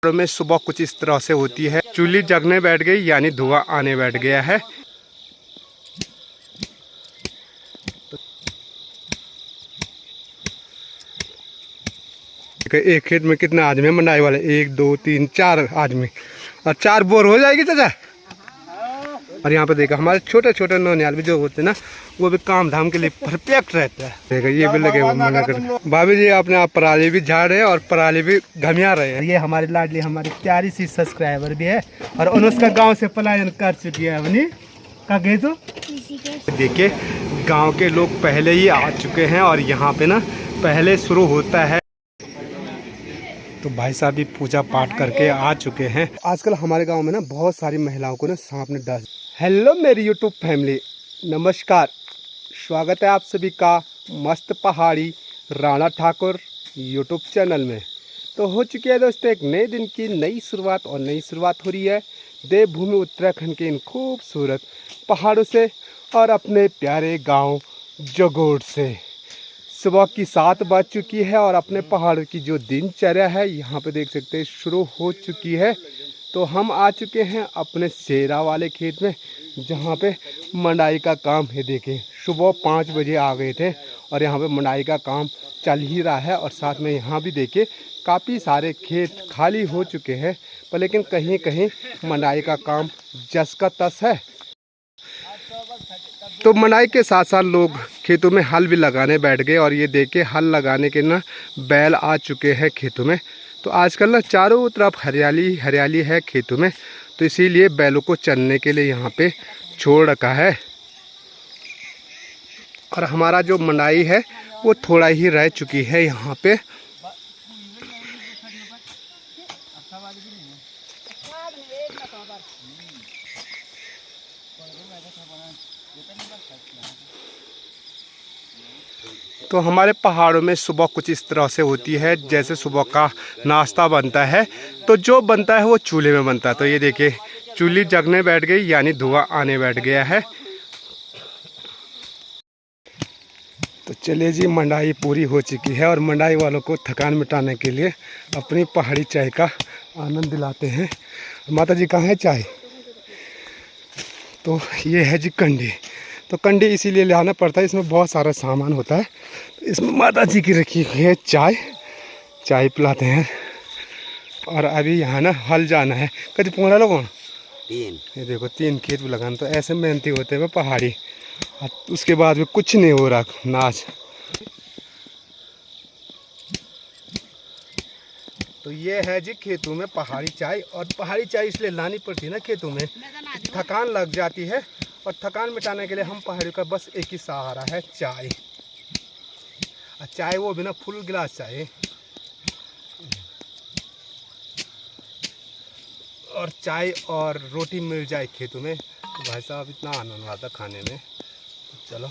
में सुबह कुछ इस तरह से होती है। चूल्ही जगने बैठ गई यानी धुआं आने बैठ गया है। एक खेत में कितना आदमी मंडाई वाले, 1 2 3 4 आदमी, और 4 बोर हो जाएगी चाचा। और यहाँ पे देखा हमारे छोटे छोटे नौनियाल भी जो होते हैं ना, वो भी काम धाम के लिए परफेक्ट रहता है। देखा ये भी लगे हुए मना कर। भाभी जी अपने आप पराली भी झाड़ रहे हैं और पराली भी घमिया रहे हैं। ये हमारी लाडली हमारी प्यारी सी सब्सक्राइबर भी है और उनका गांव से पलायन कर चुकी है अपनी का गए। तो देखिए गांव के लोग पहले ही आ चुके हैं और यहाँ पे ना पहले शुरू होता है। तो भाई साहब भी पूजा पाठ करके आ चुके हैं। आजकल हमारे गांव में ना बहुत सारी महिलाओं को ना सांप ने डस। हेलो मेरी यूट्यूब फैमिली, नमस्कार, स्वागत है आप सभी का मस्त पहाड़ी राणा ठाकुर यूट्यूब चैनल में। तो हो चुकी है दोस्तों एक नए दिन की नई शुरुआत, और नई शुरुआत हो रही है देवभूमि उत्तराखंड के इन खूबसूरत पहाड़ों से और अपने प्यारे गाँव जगोड़ से। सुबह की 7 बज चुकी है और अपने पहाड़ की जो दिनचर्या है यहाँ पे देख सकते हैं शुरू हो चुकी है। तो हम आ चुके हैं अपने सेरा वाले खेत में जहाँ पे मंडाई का काम है। देखें सुबह 5 बजे आ गए थे और यहाँ पे मंडाई का काम चल ही रहा है। और साथ में यहाँ भी देखिए काफ़ी सारे खेत खाली हो चुके हैं, पर लेकिन कहीं कहीं मंडाई का काम जस का तस है। तो मंडाई के साथ साथ लोग खेतों में हल भी लगाने बैठ गए। और ये देखिए हल लगाने के ना बैल आ चुके हैं खेतों में। तो आजकल ना चारों तरफ हरियाली हरियाली है खेतों में, तो इसीलिए बैलों को चरने के लिए यहाँ पे छोड़ रखा है। और हमारा जो मंडाई है वो थोड़ा ही रह चुकी है यहाँ पे। तो हमारे पहाड़ों में सुबह कुछ इस तरह से होती है, जैसे सुबह का नाश्ता बनता है तो जो बनता है वो चूल्हे में बनता है। तो ये देखिए चूल्ही जगने बैठ गई यानी धुआं आने बैठ गया है। तो चलिए जी, मंडाई पूरी हो चुकी है और मंडाई वालों को थकान मिटाने के लिए अपनी पहाड़ी चाय का आनंद दिलाते हैं। माता जी कहाँ है चाय? तो ये है जी कंडी। तो कंडी इसीलिए ले आना पड़ता है, इसमें बहुत सारा सामान होता है। इसमें माता जी की रखी हुई है चाय, चाय पिलाते हैं। और अभी यहाँ ना हल जाना है। कभी पूरा लोगों 3, ये देखो 3 खेत भी लगाना। तो ऐसे मेहनती होते हैं पहाड़ी। उसके बाद में कुछ नहीं हो रहा नाच। तो ये है जी खेतों में पहाड़ी चाय। और पहाड़ी चाय इसलिए लानी पड़ती है ना खेतों में, थकान लग जाती है। और थकान मिटाने के लिए हम पहाड़ी का बस एक ही सहारा है, चाय। और चाय वो भी ना फुल गिलास चाय। और चाय और रोटी मिल जाए खेतों में तो भाई साहब इतना आनंद आता खाने में। चलो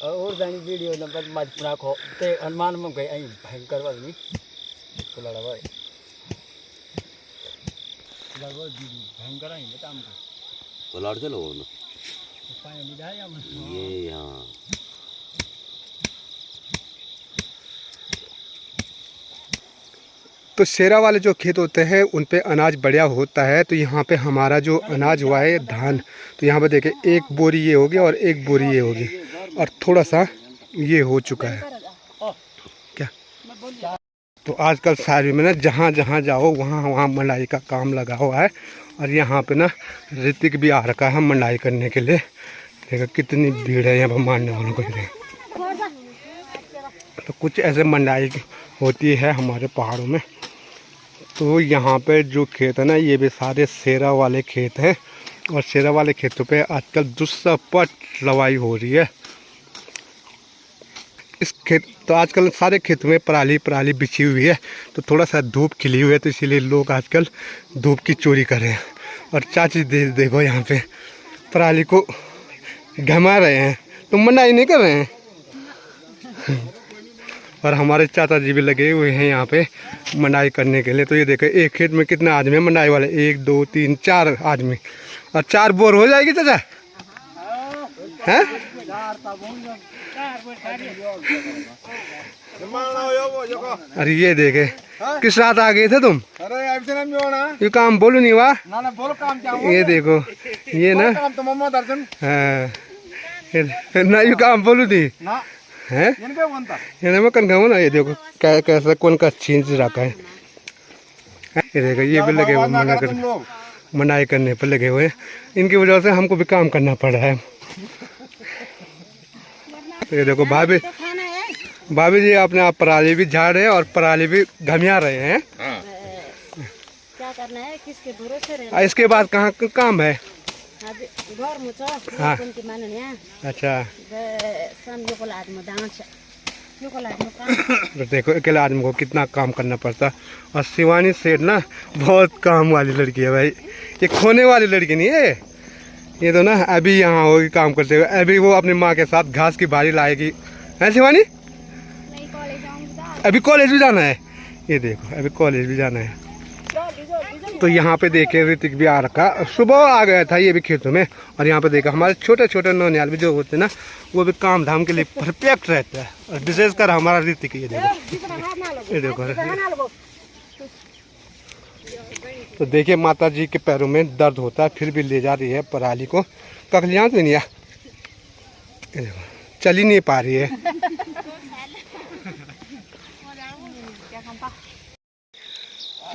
और जानी वीडियो नंबर मजपुरा को ते अनुमान में गए आई भयंकर वाली तो लड़ा भाई लगभग भयंकर आई बता हमको तो लड़ चलो ना पाए मिला या ये यहाँ। तो शेरा वाले जो खेत होते हैं उन पे अनाज बढ़िया होता है। तो यहाँ पे हमारा जो अनाज हुआ है धान, तो यहाँ पे देखें 1 बोरी ये होगी और 1 बोरी ये होगी और थोड़ा सा ये हो चुका है क्या। तो आजकल सारी में ना जहाँ जहाँ जाओ वहाँ वहाँ मंडाई का काम लगा हुआ है। और यहाँ पे ना ऋतिक भी आ रखा है मंडाई करने के लिए। देखो कितनी भीड़ है यहाँ पर मारने वालों को। तो कुछ ऐसे मंडाई होती है हमारे पहाड़ों में। तो यहाँ पे जो खेत है ना ये भी सारे शेरा वाले खेत हैं। और शेरा वाले खेतों पे आजकल दुस्सपट लवाई हो रही है। इस खेत तो आजकल सारे खेतों में पराली बिछी हुई है। तो थोड़ा सा धूप खिली हुई है, तो इसीलिए लोग आजकल धूप की चोरी कर रहे हैं। और चाची देखो यहाँ पे पराली को घमा रहे हैं, तो मंडाई नहीं कर रहे हैं। और हमारे चाचा जी भी लगे हुए हैं यहाँ पे मंडाई करने के लिए। तो ये देखो एक खेत में कितने आदमी हैं मंडाई वाले, 1 2 3 4 आदमी। और 4 बोर हो जाएगी चाचा हैं? अरे ये देखे किस रात आ गए थे तुम? ये काम बोलो नहीं हुआ। ये देखो ये ना हाँ ना ये काम बोलू थी हैं ये मैं कन ना। ये देखो कैसा कौन का छींच रखा है। ये देखो ये भी लगे हुए मनाई करने पर लगे हुए। इनकी वजह से हमको भी काम करना पड़ रहा है। ये देखो भाभी जी अपने आप पराली भी झाड़ रहे हैं और पराली भी घमिया रहे हैं। क्या करना है, किसके भरोसे रहना। इसके बाद कहाँ काम है? घर में हाँ। अच्छा तो देखो अकेले आदमी को कितना काम करना पड़ता। और शिवानी सेठ ना बहुत काम वाली लड़की है भाई, ये खोने वाली लड़की नहीं है। ये तो ना अभी यहाँ होगी काम करते हुए, अभी वो अपनी माँ के साथ घास की बारी लाएगी है शिवानी। अभी कॉलेज भी जाना है। ये देखो अभी कॉलेज भी जाना है। तो यहाँ पे देखे ऋतिक भी आ रखा, सुबह आ गया था ये भी खेतों में। और यहाँ पे देखा हमारे छोटे छोटे नौनियाल भी जो होते हैं ना वो भी काम धाम के लिए परफेक्ट रहता है। और विशेषकर हमारा ऋतिक ये देखो ये देखो। तो देखिए माता जी के पैरों में दर्द होता है फिर भी ले जा रही है पराली को। ककलियाँ तो नहीं है, ये देखो चल ही नहीं पा रही है।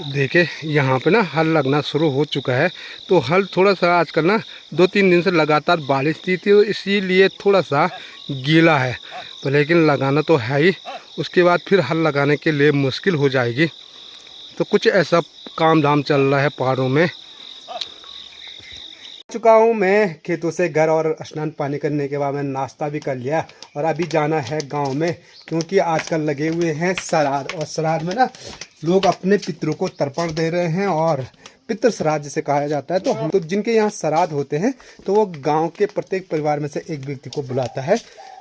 देखिए यहाँ पे ना हल लगना शुरू हो चुका है। तो हल थोड़ा सा आजकल ना 2-3 दिन से लगातार बारिश थी तो इसीलिए थोड़ा सा गीला है। तो लेकिन लगाना तो है ही, उसके बाद फिर हल लगाने के लिए मुश्किल हो जाएगी। तो कुछ ऐसा काम धाम चल रहा है पहाड़ों में। चुका हूँ मैं खेतों से घर और स्नान पानी करने के बाद मैं नाश्ता भी कर लिया। और अभी जाना है गांव में क्योंकि आजकल लगे हुए हैं श्राद्ध। और श्राद्ध में ना लोग अपने पितरों को तर्पण दे रहे हैं और पितृ श्राद्ध जिसे कहा जाता है। तो हम तो जिनके यहाँ श्राद्ध होते हैं तो वो गांव के प्रत्येक परिवार में से एक व्यक्ति को बुलाता है,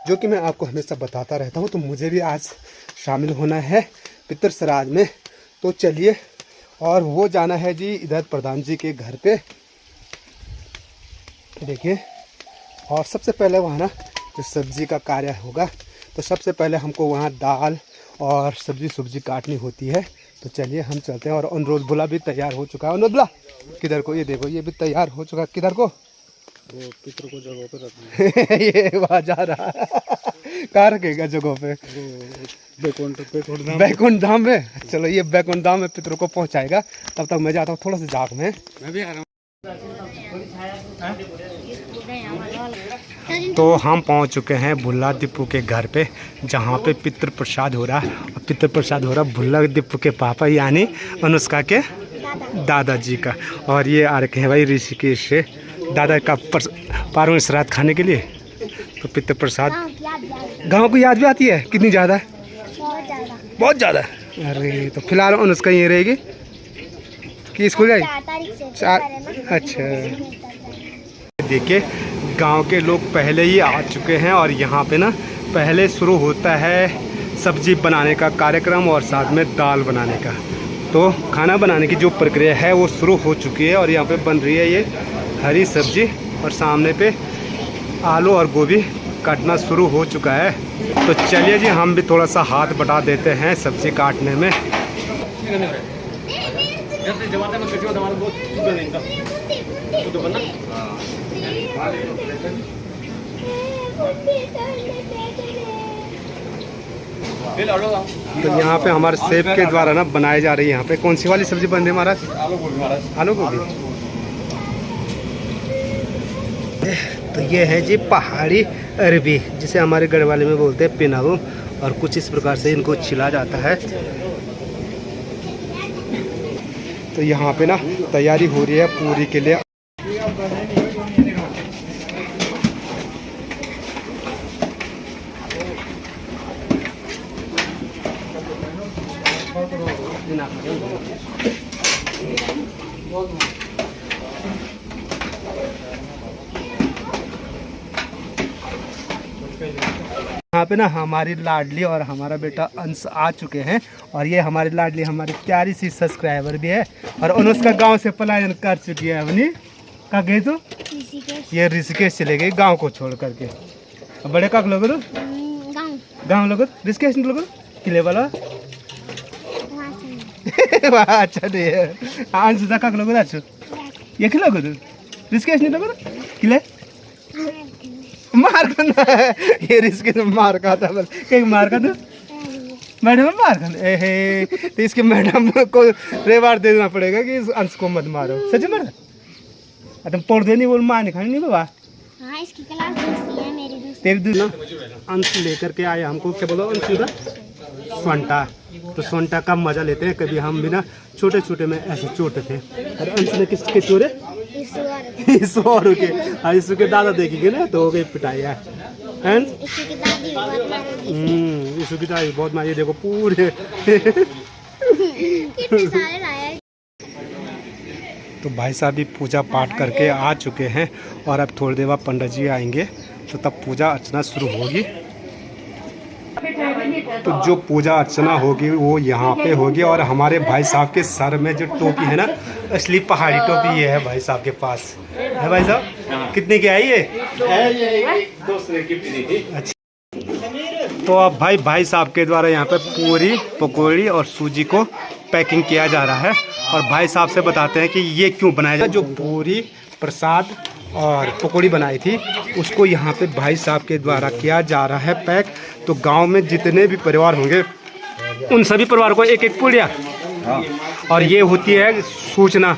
जो कि मैं आपको हमेशा बताता रहता हूँ। तो मुझे भी आज शामिल होना है पितृ श्राद्ध में। तो चलिए, और वो जाना है जी इधर प्रधान जी के घर पे देखिए। और सबसे पहले वहाँ ना जो सब्जी का कार्य होगा तो सबसे पहले हमको वहाँ दाल और सब्जी काटनी होती है। तो चलिए हम चलते हैं। और अनुरोध बुला भी तैयार हो चुका है। अनुरोध बुला किधर को? ये देखो ये भी तैयार हो चुका है। किधर को? वो पितरों को जगह पे रखना ये वहाँ जा रहा है। कहाँ रखेगा जगह पे? बैकुंठ धाम में। चलो ये बैकुंठ धाम में पितरों को पहुँचाएगा। तब तक मैं जाता हूँ थोड़ा सा जाग में। मैं भी आ रहा हूँ। तो हम पहुंच चुके हैं भुल्ला दीपू के घर पे, जहां पे पितृ प्रसाद हो रहा है। और पितृ प्रसाद हो रहा भुल्ला दीपू के पापा यानी अनुष्का के दादाजी का। और ये आ रखे हैं भाई ऋषिकेश से दादा का पारों श्राद्ध खाने के लिए। तो पितृ प्रसाद गाँव को याद भी आती है कितनी ज़्यादा? बहुत ज़्यादा। अरे तो फिलहाल अनुष्का ये रहेगी कि स्कूल जाएगी? अच्छा देखिए गांव के लोग पहले ही आ चुके हैं। और यहाँ पे ना पहले शुरू होता है सब्जी बनाने का कार्यक्रम और साथ में दाल बनाने का। तो खाना बनाने की जो प्रक्रिया है वो शुरू हो चुकी है। और यहाँ पे बन रही है ये हरी सब्जी और सामने पे आलू और गोभी काटना शुरू हो चुका है। तो चलिए जी हम भी थोड़ा सा हाथ बटा देते हैं सब्जी काटने में। तो यहाँ पे हमारे शेफ के द्वारा ना बनाई जा रही है। यहाँ पे कौन सी वाली सब्जी बन रही है महाराज? आलू गोभी। तो ये है जी पहाड़ी अरबी, जिसे हमारे गढ़वाली में बोलते हैं पिनाऊ। और कुछ इस प्रकार से इनको छिला जाता है। तो यहाँ पे ना तैयारी हो रही है पूरी के लिए। यहाँ पे ना हमारी लाडली और हमारा बेटा अंश आ चुके हैं। और ये हमारी लाडली हमारी प्यारी सी सब्सक्राइबर भी है। और अनुष्का गांव से पलायन कर चुकी है अपनी। कहाँ गई तो ये ऋषिकेश चले गई गांव को छोड़ करके। बड़े का लोग गाँव लोग ऋषिकेश लोग किले वाला अच्छा नहीं है। अंश का लोग ये खिलो ऋषिकेश नहीं लोग किले मार ये रिस्क मार का था कहीं मार का था मैडम मार का तो इसके मैडम को रेवार दे देना पड़ेगा कि इस अंश को मत मारो। सच में तुम पढ़ दे नहीं बोल मार नहीं खानी नहीं बाबा। हाँ, इसकी क्लास दूसरी है मेरी दूसरी। तेरे दूसरा अंश लेकर के आए हमको क्या बोलो अंश सोंटा। तो सोंटा का मजा लेते हैं। कभी हम भी ना छोटे छोटे में ऐसे चोटे थे। और अंश ने किसके चोरे ईश्वर के। और ईश्वर के दादा देखेंगे ना तो हो गई पिटाई है। इसकी दादी बहुत मारी। ईश्वर की दादी बहुत मारी। देखो पूरे कितने सारे लाया। तो भाई साहब भी पूजा पाठ करके आ चुके हैं। और अब थोड़ी देर बाद पंडित जी आएंगे तो तब पूजा अर्चना शुरू होगी। तो जो पूजा अर्चना होगी वो यहाँ पे होगी। और हमारे भाई साहब के सर में जो टोपी है ना असली पहाड़ी टोपी ये है भाई साहब के पास है। भाई साहब कितने की आई ये? अच्छा। तो अब भाई साहब के द्वारा यहाँ पे पूरी पकौड़ी और सूजी को पैकिंग किया जा रहा है। और भाई साहब से बताते हैं कि ये क्यों बनाया जाए। जो पूरी प्रसाद और पकौड़ी बनाई थी उसको यहाँ पे भाई साहब के द्वारा किया जा रहा है पैक। तो गांव में जितने भी परिवार होंगे उन सभी परिवार को एक एक पुड़िया। और ये होती है सूचना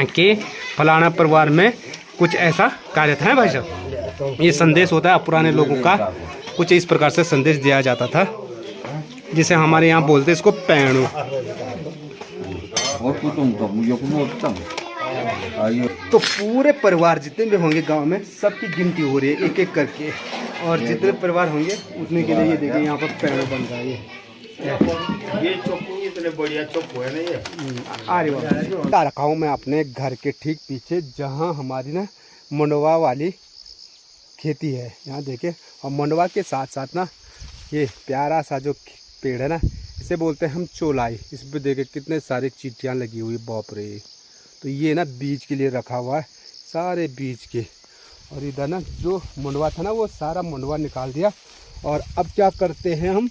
कि फलाना परिवार में कुछ ऐसा कार्य था भाई साहब। ये संदेश होता है पुराने लोगों का। कुछ इस प्रकार से संदेश दिया जाता था जिसे हमारे यहाँ बोलते इसको पैणु। तो पूरे परिवार जितने भी होंगे गांव में सबकी गिनती हो रही है एक एक करके। और जितने परिवार होंगे उतने के लिए ये देखिए यहाँ पर पैणु बन रहा है। ये चोपू इतने बढ़िया चोपू है ना ये। अरे रखा हूँ मैं अपने घर के ठीक पीछे जहाँ हमारी ना मंडवा वाली खेती है। यहाँ देखे और मंडवा के साथ साथ ना ये प्यारा सा जो पेड़ है ना इसे बोलते हैं हम चोलाई। इस पर देखे कितने सारे चींटियाँ लगी हुई बाप रे। तो ये ना बीज के लिए रखा हुआ है सारे बीज के। और इधर ना जो मंडवा था ना वो सारा मंडवा निकाल दिया। और अब क्या करते हैं हम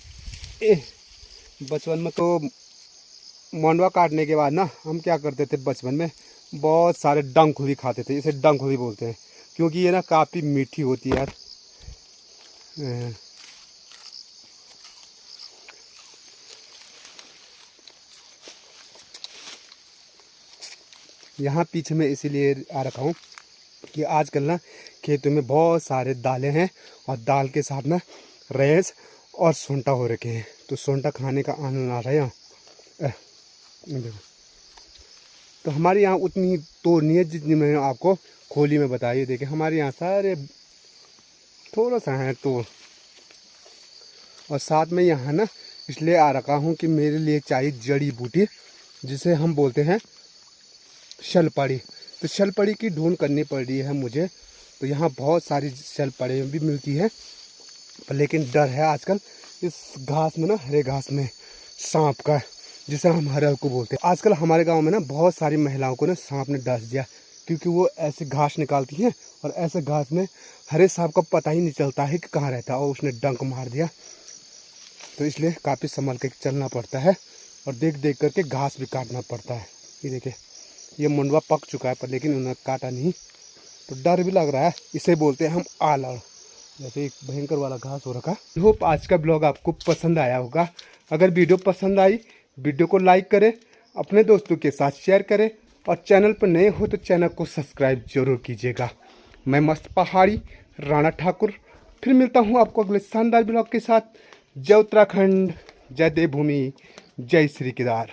बचपन में तो मंडवा काटने के बाद ना हम क्या करते थे बचपन में बहुत सारे डंखुरी खाते थे। इसे डंखुरी बोलते हैं क्योंकि ये ना काफ़ी मीठी होती है यार। यहाँ पीछे में इसीलिए आ रखा हूँ कि आजकल ना खेतों में बहुत सारे दालें हैं और दाल के साथ ना रेस और सोंटा हो रखे हैं। तो सोंटा खाने का आनंद आ रहा है यहाँ। देखो तो हमारे यहाँ उतनी तो नहीं है जितनी मैंने आपको खोली में बताई। देखिए हमारे यहाँ सारे थोड़ा सा है तो। और साथ में यहाँ ना इसलिए आ रखा हूँ कि मेरे लिए चाहिए जड़ी बूटी जिसे हम बोलते हैं शलपड़ी। तो शलपड़ी की ढूंढ करनी पड़ रही है मुझे। तो यहाँ बहुत सारी शलपड़ी भी मिलती है पर लेकिन डर है आजकल इस घास में ना हरे घास में सांप का जिसे हम हरल को बोलते हैं। आजकल हमारे गांव में ना बहुत सारी महिलाओं को ना सांप ने डस दिया क्योंकि वो ऐसे घास निकालती हैं और ऐसे घास में हरे सांप का पता ही नहीं चलता है कि कहाँ रहता है और उसने डंक मार दिया। तो इसलिए काफ़ी संभल के चलना पड़ता है और देख देख करके घास भी काटना पड़ता है। ये देखिए ये मंडवा पक चुका है पर लेकिन उन्होंने काटा नहीं तो डर भी लग रहा है। इसे बोलते हैं हम आलड़। जैसे एक भयंकर वाला घास हो रखा। होप आज का ब्लॉग आपको पसंद आया होगा। अगर वीडियो पसंद आई वीडियो को लाइक करें, अपने दोस्तों के साथ शेयर करें और चैनल पर नए हो तो चैनल को सब्सक्राइब जरूर कीजिएगा। मैं मस्त पहाड़ी राणा ठाकुर फिर मिलता हूँ आपको अगले शानदार ब्लॉग के साथ। जय उत्तराखंड, जय देवभूमि, जय श्री केदार।